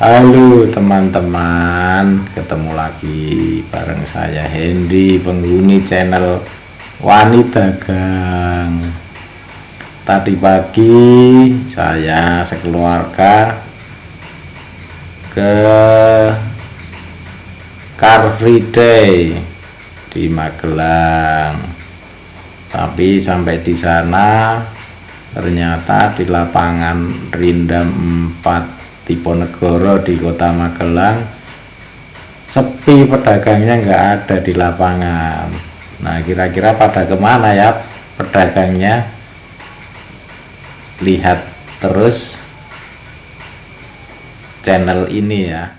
Halo teman-teman, ketemu lagi bareng saya Hendy, penghuni channel Wanita Gang. Tadi pagi saya sekeluarga ke Car Free Day di Magelang. Tapi sampai di sana ternyata di lapangan Rindam 4 Diponegoro di Kota Magelang sepi, pedagangnya nggak ada di lapangan. Nah, kira-kira pada kemana ya pedagangnya? Lihat terus channel ini ya.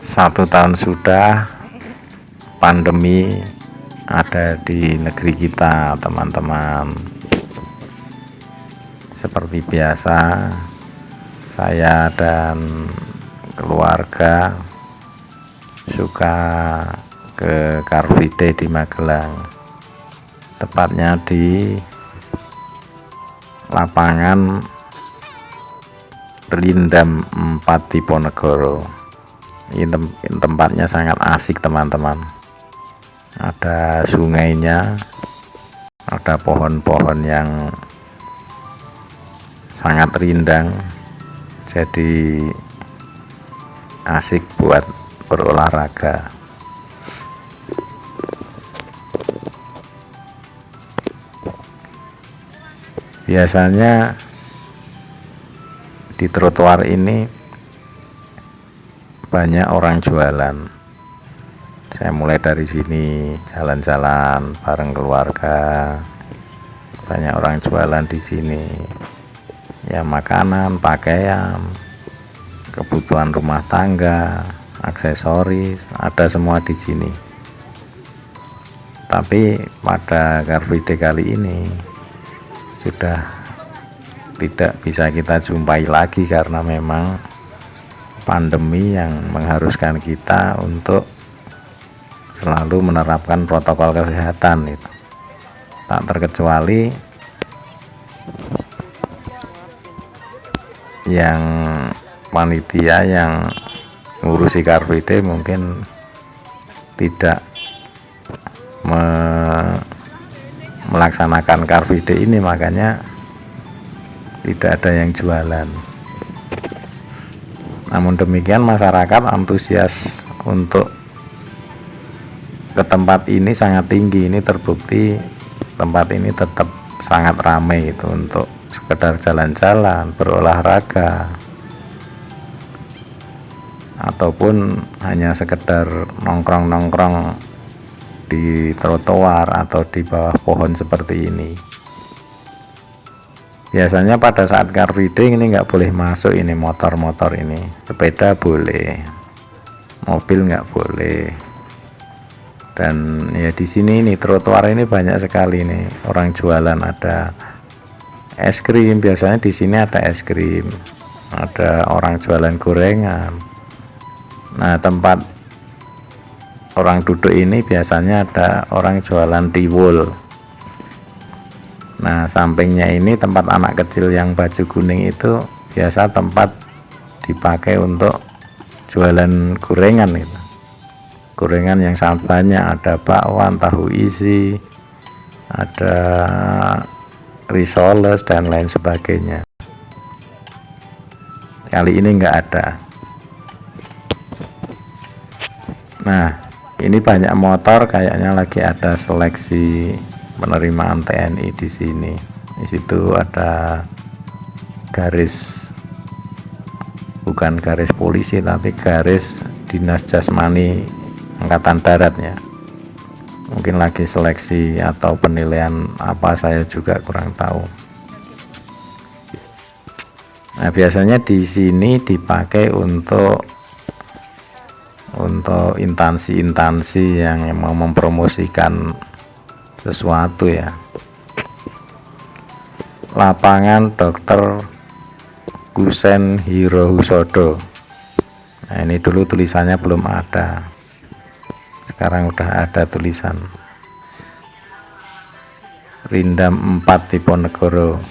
Satu tahun sudah pandemi ada di negeri kita, teman-teman. Seperti biasa, saya dan keluarga suka ke Car Free Day di Magelang, tepatnya di lapangan Rindam 4 Diponegoro. Ini tempatnya sangat asik, teman-teman. Ada sungainya, ada pohon-pohon yang sangat rindang, jadi asik buat berolahraga. Biasanya di trotoar ini banyak orang jualan. Saya mulai dari sini jalan-jalan bareng keluarga. Banyak orang jualan di sini. Ya, makanan, pakaian, kebutuhan rumah tangga, aksesoris, ada semua di sini. Tapi pada Car Free Day kali ini sudah tidak bisa kita jumpai lagi karena memang pandemi yang mengharuskan kita untuk selalu menerapkan protokol kesehatan itu. Tak terkecuali yang panitia yang ngurusi Car Free Day mungkin tidak melaksanakan Car Free Day ini, makanya tidak ada yang jualan. Namun demikian, masyarakat antusias untuk ke tempat ini sangat tinggi. Ini terbukti tempat ini tetap sangat ramai itu untuk sekedar jalan-jalan, berolahraga, ataupun hanya sekedar nongkrong-nongkrong di trotoar atau di bawah pohon seperti ini. Biasanya pada saat Car Free Day ini nggak boleh masuk, ini motor-motor ini, sepeda boleh, mobil nggak boleh. Dan ya di sini ini trotoar ini banyak sekali nih orang jualan, ada es krim, biasanya di sini ada es krim, ada orang jualan gorengan. Nah, tempat orang duduk ini biasanya ada orang jualan tiwul. Nah, sampingnya ini tempat anak kecil yang baju kuning itu biasa tempat dipakai untuk jualan gorengan itu. Gorengan yang sangat banyak, ada bakwan, tahu isi, ada risoles dan lain sebagainya. Kali ini enggak ada. Nah, ini banyak motor, kayaknya lagi ada seleksi penerimaan TNI di sini. Di situ ada garis, bukan garis polisi tapi garis dinas jasmani angkatan daratnya. Mungkin lagi seleksi atau penilaian apa, saya juga kurang tahu. Nah, biasanya di sini dipakai untuk instansi-instansi yang mau mempromosikan sesuatu ya. Lapangan Dr. Kusen Hirohusodo. Nah, ini dulu tulisannya belum ada, sekarang udah ada tulisan. Rindam 4 Diponegoro,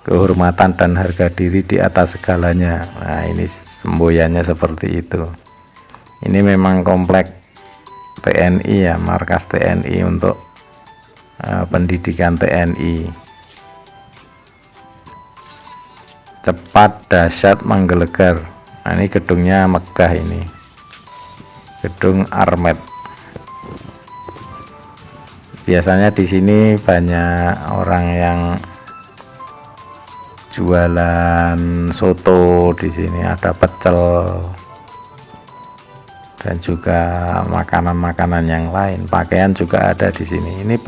kehormatan dan harga diri di atas segalanya. Nah, ini semboyannya seperti itu. Ini memang komplek TNI ya, markas TNI untuk pendidikan TNI. Cepat, dahsyat, menggelegar. Nah, ini gedungnya megah, ini gedung Armet. Biasanya di sini banyak orang yang jualan soto. Di sini ada pecel dan juga makanan-makanan yang lain. Pakaian juga ada di sini. Ini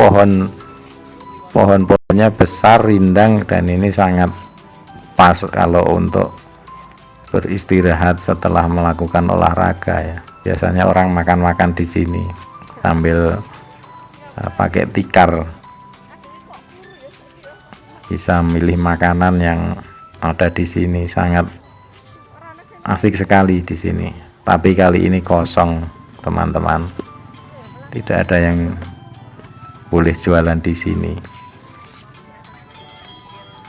pohon-pohonnya besar, rindang, dan ini sangat pas kalau untuk beristirahat setelah melakukan olahraga ya. Biasanya orang makan-makan di sini sambil pakai tikar. Bisa milih makanan yang ada di sini, sangat asik sekali di sini. Tapi kali ini kosong, teman-teman. Tidak ada yang boleh jualan di sini.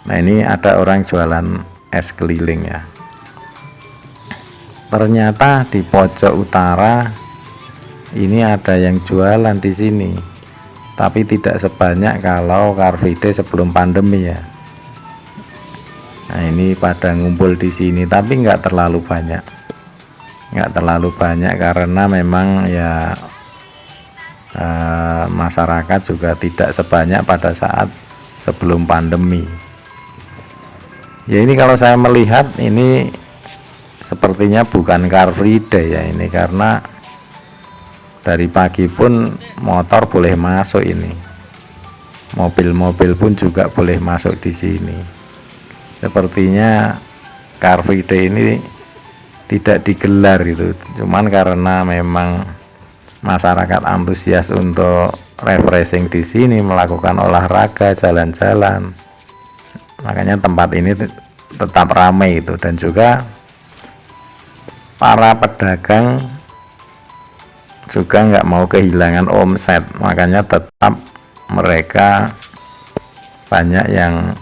Nah, ini ada orang jualan es keliling ya. Ternyata di pojok utara ini ada yang jualan di sini, tapi tidak sebanyak kalau Car Free Day sebelum pandemi ya. Nah, ini pada ngumpul di sini, tapi nggak terlalu banyak. Karena memang ya masyarakat juga tidak sebanyak pada saat sebelum pandemi. Ya, ini kalau saya melihat ini sepertinya bukan Car Free Day ya ini, karena dari pagi pun motor boleh masuk ini. Mobil-mobil pun juga boleh masuk di sini. Sepertinya Car Free Day ini tidak digelar gitu, cuman karena memang masyarakat antusias untuk refreshing di sini, melakukan olahraga, jalan-jalan, makanya tempat ini tetap ramai itu. Dan juga para pedagang juga nggak mau kehilangan omset, makanya tetap mereka banyak yang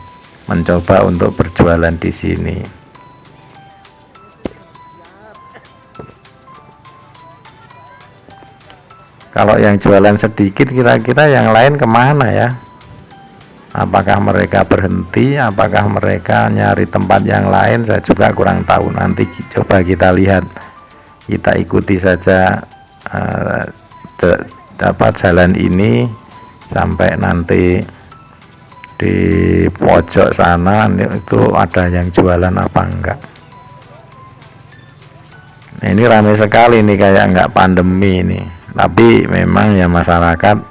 mencoba untuk berjualan di sini. Kalau yang jualan sedikit, kira-kira yang lain kemana ya? Apakah mereka berhenti? Apakah mereka nyari tempat yang lain? Saya juga kurang tahu. Nanti coba kita lihat, kita ikuti saja jalan ini sampai nanti di pojok sana itu ada yang jualan apa enggak. Nah, ini ramai sekali nih, kayak enggak pandemi ini. Tapi memang ya masyarakat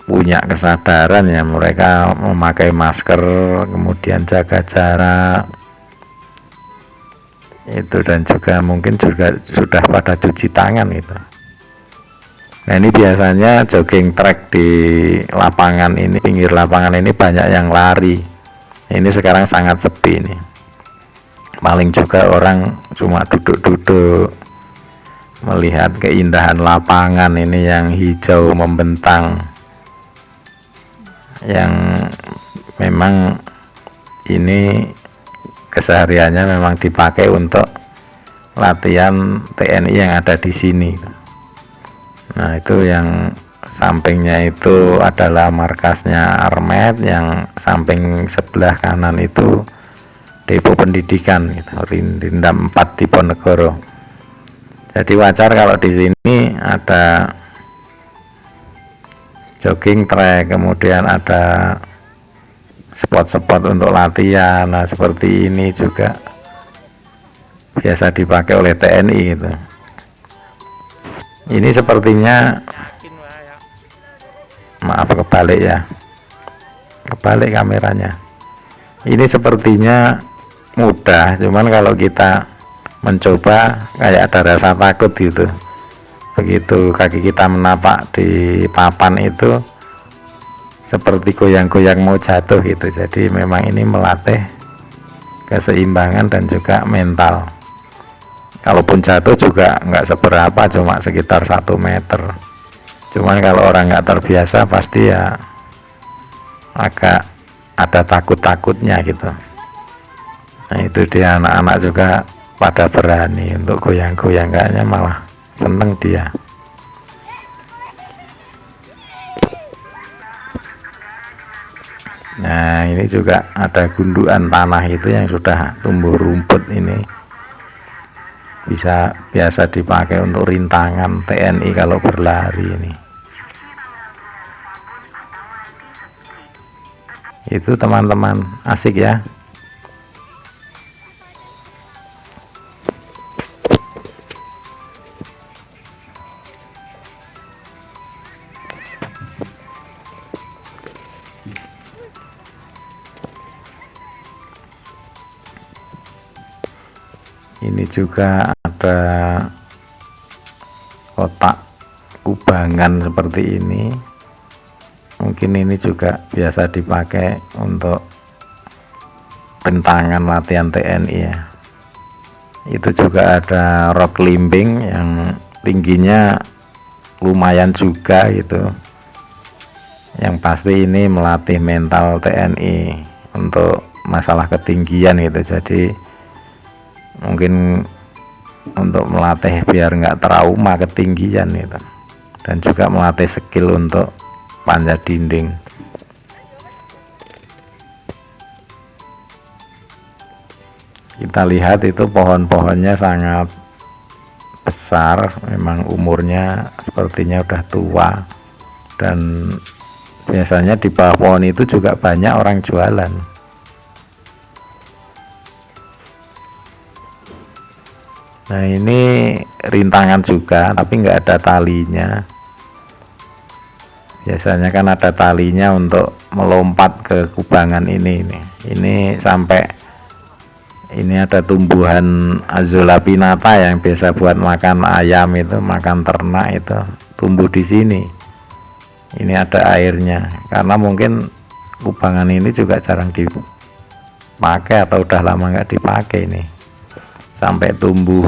punya kesadaran ya, mereka memakai masker, kemudian jaga jarak itu, dan juga mungkin juga sudah pada cuci tangan gitu. Nah, ini biasanya jogging track di lapangan ini, pinggir lapangan ini banyak yang lari. Ini sekarang sangat sepi nih, paling juga orang cuma duduk-duduk melihat keindahan lapangan ini yang hijau membentang, yang memang ini kesehariannya memang dipakai untuk latihan TNI yang ada di sini. Nah, itu yang sampingnya itu adalah markasnya Armet, yang samping sebelah kanan itu depo pendidikan gitu, Rindam 4 Diponegoro. Jadi wajar kalau di sini ada jogging track, kemudian ada spot-spot untuk latihan. Nah, seperti ini juga biasa dipakai oleh TNI gitu. Ini sepertinya, maaf kebalik ya, kebalik kameranya. Ini sepertinya mudah, cuman kalau kita mencoba kayak ada rasa takut gitu. Begitu kaki kita menapak di papan itu seperti goyang-goyang mau jatuh gitu. Jadi memang ini melatih keseimbangan dan juga mental. Kalaupun jatuh juga nggak seberapa, cuma sekitar 1 meter. Cuman kalau orang nggak terbiasa pasti ya agak ada takut-takutnya gitu. Nah itu dia, anak-anak juga pada berani untuk goyang-goyang, kayaknya malah seneng dia. Nah ini juga ada gundukan tanah itu yang sudah tumbuh rumput, ini biasa dipakai untuk rintangan TNI kalau berlari ini. Itu teman-teman, asik ya. Ini juga ada kotak kubangan seperti ini, mungkin ini juga biasa dipakai untuk rintangan latihan TNI ya. Itu juga ada rock climbing yang tingginya lumayan juga gitu. Yang pasti ini melatih mental TNI untuk masalah ketinggian gitu, jadi mungkin untuk melatih biar nggak trauma ketinggian gitu, dan juga melatih skill untuk panjat dinding. Kita lihat itu pohon-pohonnya sangat besar, memang umurnya sepertinya udah tua, dan biasanya di bawah pohon itu juga banyak orang jualan. Nah ini rintangan juga, tapi nggak ada talinya. Biasanya kan ada talinya untuk melompat ke kubangan ini. Ini sampai ini ada tumbuhan Azolla pinnata yang biasa buat makan ayam itu, makan ternak itu, tumbuh di sini. Ini ada airnya, karena mungkin kubangan ini juga jarang dipakai atau udah lama nggak dipakai ini. Sampai tumbuh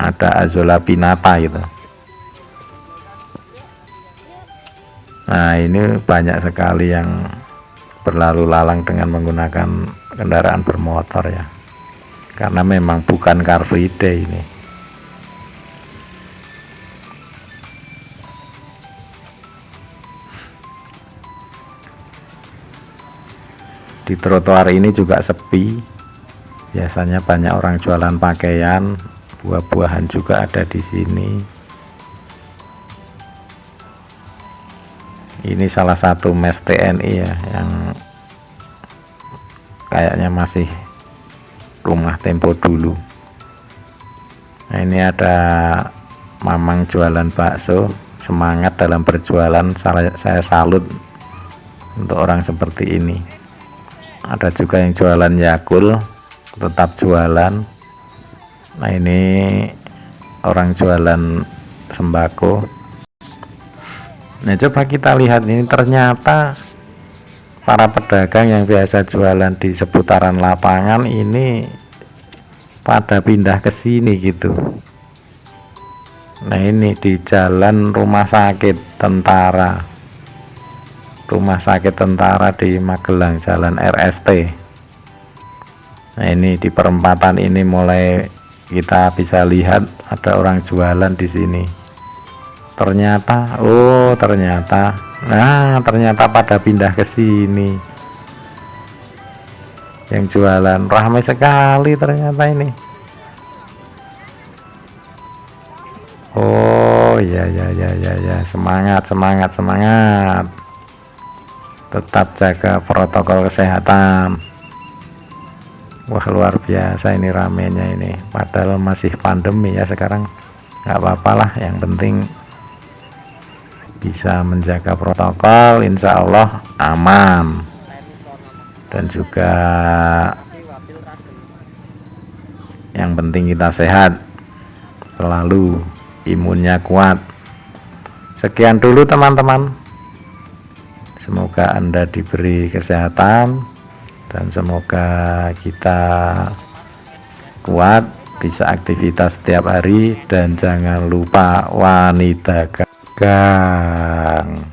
ada Azolla pinnata gitu. Nah ini banyak sekali yang berlalu lalang dengan menggunakan kendaraan bermotor ya, karena memang bukan Car Free Day ini. Di trotoar ini juga sepi. Biasanya banyak orang jualan pakaian, buah-buahan juga ada di sini. Ini salah satu mes TNI ya, yang kayaknya masih rumah tempo dulu. Nah ini ada mamang jualan bakso, semangat dalam berjualan, saya salut untuk orang seperti ini. Ada juga yang jualan Yakul, tetap jualan. Nah ini orang jualan sembako. Nah coba kita lihat ini, ternyata para pedagang yang biasa jualan di seputaran lapangan ini pada pindah ke sini gitu. Nah ini di jalan rumah sakit tentara di Magelang, jalan RST. Nah ini di perempatan ini mulai kita bisa lihat ada orang jualan di sini. Ternyata pada pindah ke sini. Yang jualan ramai sekali ternyata ini. Oh ya, semangat. Tetap jaga protokol kesehatan. Wah luar biasa ini ramenya ini, padahal masih pandemi ya sekarang. Nggak apa-apalah, yang penting bisa menjaga protokol, insya Allah aman. Dan juga yang penting kita sehat selalu, imunnya kuat. Sekian dulu teman-teman, semoga Anda diberi kesehatan dan semoga kita kuat, bisa aktivitas setiap hari, dan jangan lupa wanita gang.